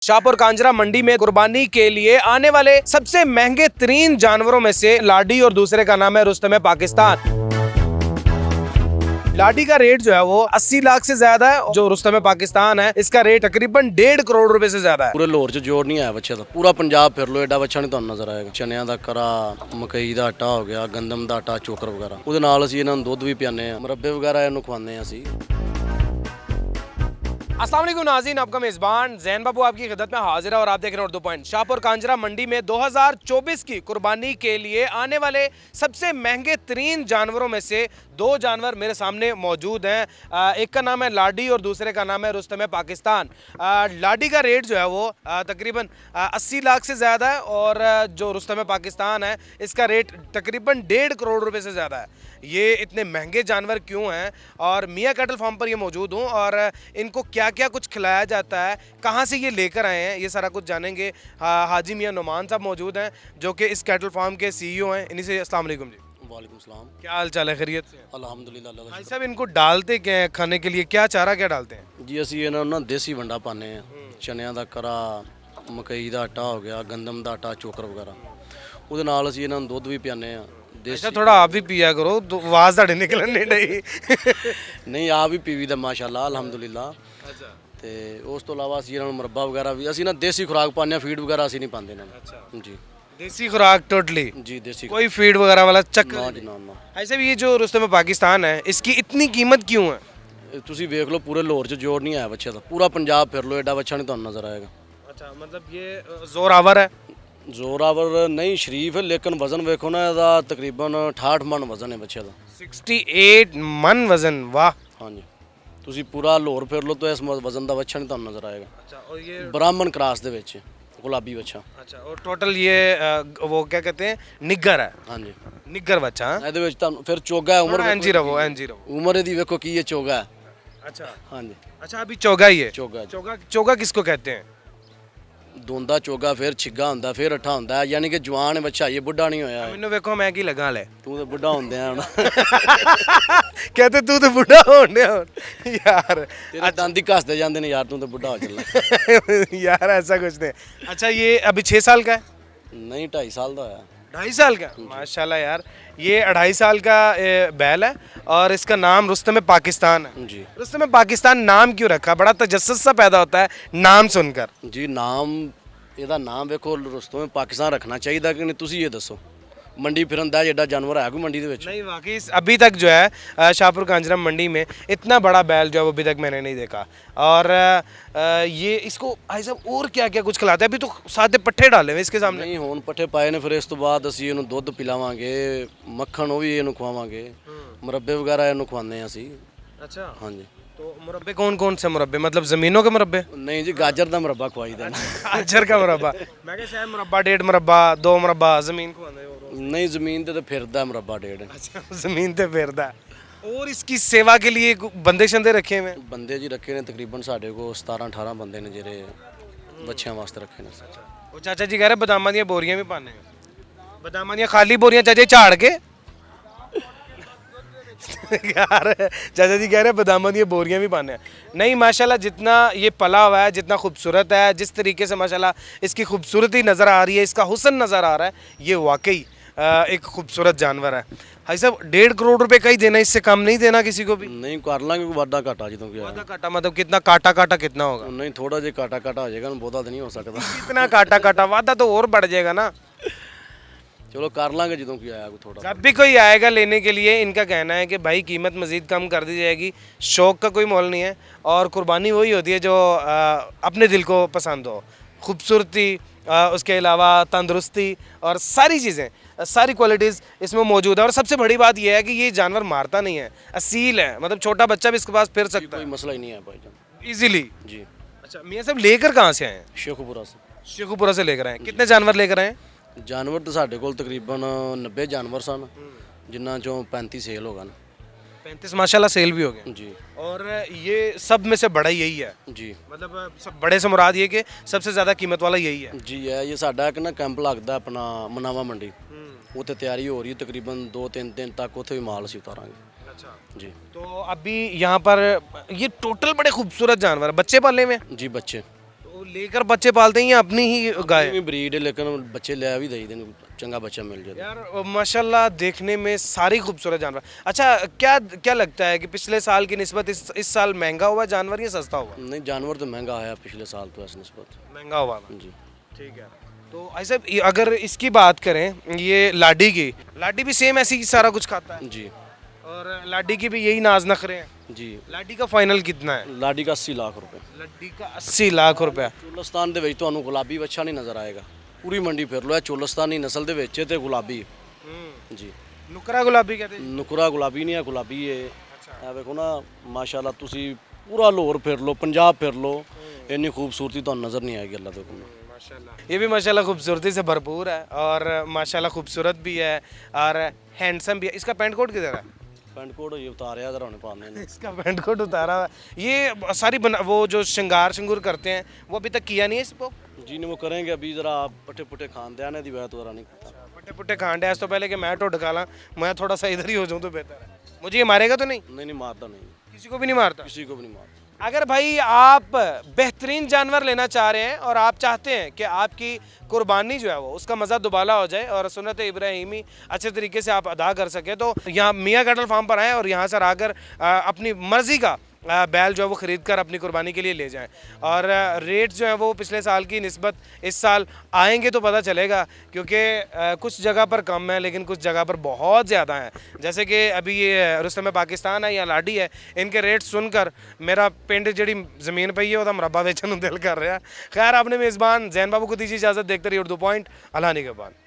शाहपुर कांजरा मंडी में कुर्बानी के लिए आने वाले सबसे महंगे तरीन जानवरों में से लाडी और दूसरे का नाम है रुस्तम पाकिस्तान। लाडी का रेट जो है वो 80 लाख से ज्यादा है। जो रुस्तम पाकिस्तान है इसका रेट तकरीबन 1.5 करोड़ रुपए से ज्यादा है। पूरे लाहौर च जोड़ नहीं आया बच्चे का। पूरा पंजाब फिर लो एडा बच्चा नहीं ਤੁਹਾਨੂੰ नजर आएगा। चनिया ਦਾ ਕਰਾ ਮਕਈ ਦਾ ਆਟਾ ਹੋ ਗਿਆ ਗੰਦਮ ਦਾ ਆਟਾ ਚੋਕਰ ਵਗੈਰਾ ਉਹਦੇ ਨਾਲ ਅਸੀਂ ਇਹਨਾਂ ਨੂੰ ਦੁੱਧ ਵੀ ਪਿਆਨੇ ਆ ਮੁਰੱਬੇ ਵਗੈਰਾ ਇਹਨੂੰ ਖਵਾਉਂਦੇ ਆ ਅਸੀਂ। अस्सलाम वालेकुम नाज़रीन, आपका मेज़बान ज़ैन बाबू आपकी खिदमत में हाजिर है और आप देख रहे हैं उर्दू पॉइंट। शाहपुर कांजरा मंडी में 2024 की कुर्बानी के लिए आने वाले सबसे महंगे तरीन जानवरों में से दो जानवर मेरे सामने मौजूद हैं। एक का नाम है लाडी और दूसरे का नाम है रुस्तम पाकिस्तान। लाडी का रेट जो है वो तकरीबन 80 लाख से ज़्यादा है और जो रुस्तम पाकिस्तान है इसका रेट तकरीबन 1.5 करोड़ रुपए से ज़्यादा है। ये इतने महंगे जानवर क्यों हैं और मियाँ कैटल फार्म पर ये मौजूद हूँ और इनको क्या क्या कुछ खिलाया जाता है, कहाँ से ये लेकर आए हैं, ये सारा कुछ जानेंगे। हाजी मियाँ नुमान साहब मौजूद हैं जो कि इस कैटल फार्म के CEO हैं। इन्हीं से अस्सलाम वालेकुम जी। वालेकुम सलाम। क्या हाल चाल है, खैरियत से? अल्हम्दुलिल्लाह अल्लाह का भाई साहब इनको डालते क्या हैं खाने के लिए, क्या चारा क्या डालते हैं? शुक्र। जी ਅਸੀਂ ਇਹਨਾਂ ਨੂੰ ਨਾ ਦੇਸੀ ਵੰਡਾ ਪਾਉਂਦੇ ਆ। ਚਨਿਆਂ ਦਾ ਕਰਾ ਮਕਈ ਦਾ ਆਟਾ ਹੋ ਗਿਆ ਗੰਦਮ ਦਾ ਆਟਾ ਚੋਕਰ ਵਗੈਰਾ ਉਹਦੇ ਨਾਲ ਅਸੀਂ ਇਹਨਾਂ ਨੂੰ ਦੁੱਧ ਵੀ ਪਿਆਨੇ ਆ। अच्छा थोड़ा आप भी पिया करो, आवाज़ ਤੁਹਾਡੀ ਨਿਕਲਣ ਨਹੀਂ ਡਈ। ਨਹੀਂ ਆ ਵੀ ਪੀਵੀ ਦਾ ਮਾਸ਼ਾਅੱਲਾ ਅਲਹਮਦੁਲਿल्लाह। ਅੱਛਾ ਤੇ ਉਸ ਤੋਂ ਇਲਾਵਾ ਅਸੀਂ ਇਹਨਾਂ ਨੂੰ ਮੁਰੱਬਾ ਵਗੈਰਾ ਵੀ ਅਸੀਂ ਨਾ ਦੇਸੀ ਖੁਰਾਕ ਪਾਉਂਦੇ ਆ। ਫੀਡ ਵਗੈਰਾ ਅਸੀਂ ਨਹੀਂ ਪਾਉਂਦੇ ਇਹਨਾਂ ਨੂੰ। ਜੀ देसी खुराक टोटली, जी देसी कोई फीड वगैरह वाला चक्कर ना नहीं? जी ना ऐसे भी ये जो रुस्तम पाकिस्तान है इसकी इतनी कीमत क्यों है? ਇਹ ਤੁਸੀਂ ਵੇਖ ਲਓ ਪੂਰੇ ਲਾਹੌਰ 'ਚ ਜੋੜ ਨਹੀਂ ਆਇਆ ਬੱਚੇ ਦਾ। ਪੂਰਾ ਪੰਜਾਬ ਫਿਰ ਲਓ ਐਡਾ ਬੱਚਾ ਨਹੀਂ ਤੁਹਾਨੂੰ ਨਜ਼ਰ ਆਏਗਾ। अच्छा मतलब ये जोरावर है। ਜ਼ੋਰਾਵਰ ਨਹੀਂ ਸ਼ਰੀਫ ਹੈ ਲੇਕਿਨ ਵਜ਼ਨ ਵੇਖੋ ਨਾ ਇਹਦਾ ਤਕਰੀਬਨ 68 ਮਣ ਵਜ਼ਨ ਹੈ ਬੱਚੇ ਦਾ। 68 मन वजन, वाह। ਹਾਂਜੀ ਤੁਸੀਂ ਪੂਰਾ ਲਾਹੌਰ ਫਿਰ ਲਓ ਤਾਂ ਇਸ ਵਜ਼ਨ ਦਾ ਬੱਚਾ ਨਹੀਂ ਤੁਹਾਨੂੰ ਨਜ਼ਰ ਆਏਗਾ। अच्छा और ये ਬ੍ਰਾਹਮਣ ਕ੍ਰਾਸ ਦੇ ਵਿੱਚ ਗੁਲਾਬੀ ਬੱਚਾ। अच्छा और टोटल ये वो क्या कहते हैं, निग्गर है, ਹਾਂਜੀ निग्गर बच्चा। हाँ? ਇਹਦੇ ਵਿੱਚ ਤੁਹਾਨੂੰ ਫਿਰ ਚੋਗਾ ਹੈ ਉਮਰ एनजी रहो, एनजी रहो। ਉਮਰ ਇਹਦੀ ਵੇਖੋ ਕੀ ਹੈ ਚੋਗਾ ਹੈ। अच्छा ਹਾਂਜੀ अच्छा अभी चौगा ही है। ਚੋਗਾ चौगा चौगा किसको कहते हैं? ਦੋਂਦਾ ਚੋਗਾ ਫਿਰ ਛਿੱਗਾ ਹੁੰਦਾ ਫਿਰ ਅੱਠਾ ਹੁੰਦਾ ਯਾਨੀ ਕਿ ਜਵਾਨ ਹੈ ਬੱਚਾ ਇਹ ਬੁੱਢਾ ਨਹੀਂ ਹੋਇਆ ਹੈ। मैंने देखो मैं की लगा ले ਤੂੰ ਤਾਂ ਬੁੱਢਾ ਹੁੰਦਿਆ ਹੁਣ कहते तू तो बुढ़ा होने यार। ਤੇਰੇ ਦੰਦ ਹੀ ਘਸਦੇ ਜਾਂਦੇ ਨੇ ਯਾਰ ਤੂੰ ਤਾਂ ਬੁੱਢਾ ਹੋ ਚੱਲਾ। यार ऐसा कुछ नहीं। अच्छा ये अभी 6 साल का है? ਨਹੀਂ 2.5 ਸਾਲ ਦਾ ਹੋਇਆ। 2.5 साल का? माशाल्लाह यार, ये 2.5 साल का बैल है और इसका नाम रुस्तम पाकिस्तान है। जी रुस्तम पाकिस्तान नाम क्यों रखा? बड़ा तजस्सुस सा पैदा होता है नाम सुनकर। ਜੀ ਨਾਮ ਇਹਦਾ ਨਾਮ ਵੇਖੋ ਰੁਸਤਮ ਪਾਕਿस्तान ਰੱਖਣਾ ਚਾਹੀਦਾ ਕਿ ਨਹੀਂ ਤੁਸੀਂ ਇਹ ਦੱਸੋ। ਮੰਡੀ ਫਿਰਨ ਦਾ ਜਿਹੜਾ ਜਾਨਵਰ ਹੈ ਕੋਈ ਮੰਡੀ ਦੇ ਵਿੱਚ नहीं वाकई अभी तक जो है शाहपुर कांजरा मंडी में इतना बड़ा बैल जो है वो अभी तक मैंने नहीं देखा। और ये इसको भाई साहब और क्या क्या कुछ खिलाते हैं? अभी तो सादे पट्ठे डाले हुए इसके सामने। ਨਹੀਂ ਹੁਣ ਪੱਠੇ ਪਾਏ ਨੇ ਫਿਰ ਇਸ ਤੋਂ ਬਾਅਦ ਅਸੀਂ ਇਹਨੂੰ ਦੁੱਧ ਪਿਲਾਵਾਂਗੇ ਮੱਖਣ ਉਹ ਵੀ ਇਹਨੂੰ ਖਵਾਵਾਂਗੇ ਮੁਰੱਬੇ ਵਗੈਰਾ ਇਹਨੂੰ ਖਵਾਉਂਦੇ ਹਾਂ ਅਸੀਂ। अच्छा ਹਾਂਜੀ तो मुरब्बे कौन कौन से मुरब्बे, मतलब ज़मीनों के मुरब्बे? ਨਹੀਂ ਜੀ ਗਾਜਰ ਦਾ ਮੁਰੱਬਾ ਖਵਾਈਦਾ ਨਾ। गाजर का मुरब्बा? मैं क्या शायद मुरब्बा 1.5 मुरब्बा 2 मुरब्बा ज़मीन को आंदे हो। ਨਹੀਂ ਜ਼ਮੀਨ ਤੇ ਤਾਂ ਫਿਰਦਾ ਮੁਰੱਬਾ ਡੇਢ। अच्छा ज़मीन पे फेरदा है। और इसकी सेवा के लिए बंदे शंदे रखे हुए हैं? ਬੰਦੇ ਜੀ ਰੱਖੇ ਨੇ ਤਕਰੀਬਨ ਸਾਡੇ ਕੋਲ 17-18 ਬੰਦੇ ਨੇ ਜਿਹੜੇ ਬੱਚਿਆਂ ਵਾਸਤੇ ਰੱਖੇ ਨੇ। ਉਹ ਚਾਚਾ ਜੀ कह रहे बादामां ਦੀਆਂ बोरियां भी पाने बादामां ਦੀਆਂ खाली बोरियां चाचा जी झाड़ के यार चाचा जी कह रहे बादामां ਦੀਆਂ बोरियां भी पाने नहीं। माशाल्लाह जितना ये पला हुआ है, जितना खूबसूरत है, जिस तरीके से माशाल्लाह इसकी खूबसूरती नज़र आ रही है, इसका हुस्न नज़र आ रहा है, ये वाकई एक खूबसूरत जानवर है। भाई साहब 1.5 करोड़ रुपए का ही देना, इससे कम नहीं देना किसी को भी? ਨਹੀਂ ਕਰ ਲਾਂਗੇ ਕੋਈ ਵਾਧਾ ਘਾਟਾ ਜਦੋਂ ਕੀ आधा काटा मतलब कितना काटा काटा कितना होगा? ਨਹੀਂ ਥੋੜਾ ਜਿਹਾ ਘਾਟਾ ਘਾਟਾ ਹੋ ਜਾਏਗਾ ਬਹੁਤਾ ਤਾਂ ਨਹੀਂ ਹੋ ਸਕਦਾ। कितना काटा काटा वादा तो और बढ़ जाएगा ना। ਚਲੋ ਕਰ ਲਾਂਗੇ ਜਦੋਂ ਕੀ ਆਇਆ ਕੋਈ ਥੋੜਾ। जब भी कोई आएगा लेने के लिए इनका कहना है कि भाई कीमत मज़ीद कम कर दी जाएगी, शौक़ का कोई मोल नहीं है और कुर्बानी वही होती है जो अपने दिल को पसंद हो। खूबसूरती, उसके अलावा तंदुरुस्ती और सारी चीज़ें, सारी क्वालिटीज़ इसमें मौजूद है। और सबसे बड़ी बात यह है कि ये जानवर मारता नहीं है, असील है, मतलब छोटा बच्चा भी इसके पास फिर सकता कोई मसला ही नहीं है भाईजान है ईजीली। जी। अच्छा मियाँ साहब लेकर कहाँ से आए हैं? शेखुपुरा से। शेखुपुरा से लेकर आए हैं। कितने जानवर लेकर आए हैं? ਜਾਨਵਰ ਤਾਂ ਸਾਡੇ ਕੋਲ ਤਕਰੀਬਨ 90 ਜਾਨਵਰ ਸਨ ਜਿਨ੍ਹਾਂ ਚੋਂ 35 ਸੇਲ ਹੋ ਗਏ। 35 माशाल्लाह सेल भी हो गए। जी और ये सब में से बड़ा यही है, जी मतलब सब बड़े से मुराद ये कि सबसे ज़्यादा कीमत वाला यही है। जी है ये ਸਾਡਾ ਇੱਕ ਨਾ ਕੈਂਪ ਲੱਗਦਾ ਆਪਣਾ ਮਨਾਵਾ ਮੰਡੀ ਉੱਥੇ ਤਿਆਰੀ ਹੋ ਰਹੀ ਹੈ ਤਕਰੀਬਨ 2-3 ਦਿਨ ਤੱਕ ਉੱਥੇ ਵੀ ਮਾਲ ਅਸੀਂ ਉਤਾਰਾਂਗੇ। अच्छा जी तो अभी यहाँ पर ये टोटल बड़े खूबसूरत जानवर, बच्चे पाले हुए हैं? जी बच्चे तो तो लेकर बच्चे पालते हैं या अपनी ही गाय? भी ब्रीड है लेकिन बच्चे ले भी दई देन चंगा बच्चा मिल जाए। यार माशाल्लाह देखने में सारी खूबसूरत जानवर। अच्छा क्या क्या लगता है कि पिछले साल की निस्बत इस साल महंगा हुआ जानवर या सस्ता हुआ? नहीं जानवर तो महंगा आया पिछले साल तो इस निस्बत। महंगा हुआ था। जी ठीक है। तो ऐसे अगर इसकी बात करें ये लाडी की, लाडी भी सेम ऐसी ही सारा कुछ खाता है जी और लाडी की भी यही नाज नखरे हैं। जी। लाडी का फाइनल कितना है? लाडी का 80 लाख रुपए। लाडी का 80 लाख रुपया। ਚੋਲਸਤਾਨ ਦੇ ਵਿੱਚ ਤੁਹਾਨੂੰ ਗੁਲਾਬੀ ਬੱਚਾ ਨਹੀਂ ਨਜ਼ਰ ਆਏਗਾ। ਪੂਰੀ ਮੰਡੀ ਫਿਰ ਲੋ ਇਹ ਚੋਲਸਤਾਨੀ ਨਸਲ ਦੇ ਵਿੱਚ ਹੈ ਤੇ ਗੁਲਾਬੀ ਜੀ। नुकरा गुलाबी कहते हैं। ਨੁਕਰਾ ਗੁਲਾਬੀ ਨਹੀਂ ਹੈ ਗੁਲਾਬੀ ਹੈ। ਇਹ ਵੇਖੋ ਨਾ ਮਾਸ਼ਾਅੱਲਾ ਤੁਸੀਂ ਪੂਰਾ ਲਾਹੌਰ ਫਿਰ ਲੋ ਪੰਜਾਬ ਫਿਰ ਲੋ ਇੰਨੀ ਖੂਬਸੂਰਤੀ ਤੁਹਾਨੂੰ ਨਜ਼ਰ ਨਹੀਂ ਆਏਗੀ ਅੱਲਾ ਦੇ ਹੁਕਮ ਨਾਲ। ये भी माशाल्लाह खूबसूरती से भरपूर है और माशाल्लाह खूबसूरत भी है और हैंडसम भी है। इसका पैंट कोट किधर है? ਪੈਂਟ ਕੋਟ ਇਹ ਉਤਾਰਿਆ ਜਰਾ ਉਹਨੇ ਪਾਣੇ ਨੇ। इसका पैंट कोट उतारा हुआ है। ये सारी वो जो श्रृंगार श्रृंगूर करते हैं वो अभी तक किया नहीं है इसको? जी ने वो करेंगे अभी जरा पट्टे पुट्टे खान दे आने दी बात हो रहा नहीं। पट्टे पुट्टे खांडे आज तो पहले कि मैं ढोड खा ला, मैं थोड़ा सा इधर ही हो जाऊँ तो बेहतर है। मुझे ये मारेगा तो नहीं? नहीं नहीं मारता नहीं, किसी को भी नहीं मारता? किसी को भी नहीं मारता। अगर भाई आप बेहतरीन जानवर लेना चाह रहे हैं और आप चाहते हैं कि आपकी कुर्बानी जो है वो उसका मज़ा दुबाला हो जाए और सुन्नत इब्राहिमी अच्छे तरीके से आप अदा कर सकें तो यहाँ मियाँ कैटल फार्म पर आएँ और यहाँ से आकर अपनी मर्ज़ी का बैल जो है वो ख़रीद कर अपनी कुर्बानी के लिए ले जाएं। और रेट जो है वो पिछले साल की निस्बत इस साल आएंगे तो पता चलेगा क्योंकि कुछ जगह पर कम है लेकिन कुछ जगह पर बहुत ज़्यादा है। जैसे कि अभी ये रुस्तम पाकिस्तान है या लाडी है, इनके रेट सुनकर मेरा पिंड जी ज़मीन पई है वह मुरब्बा बेचने दिल कर रहा है। खैर आपने मेज़बान जैन बाबू को दीजिए इजाज़त। देखते रहिए उर्दू पॉइंट। अल्लाह निगहबान।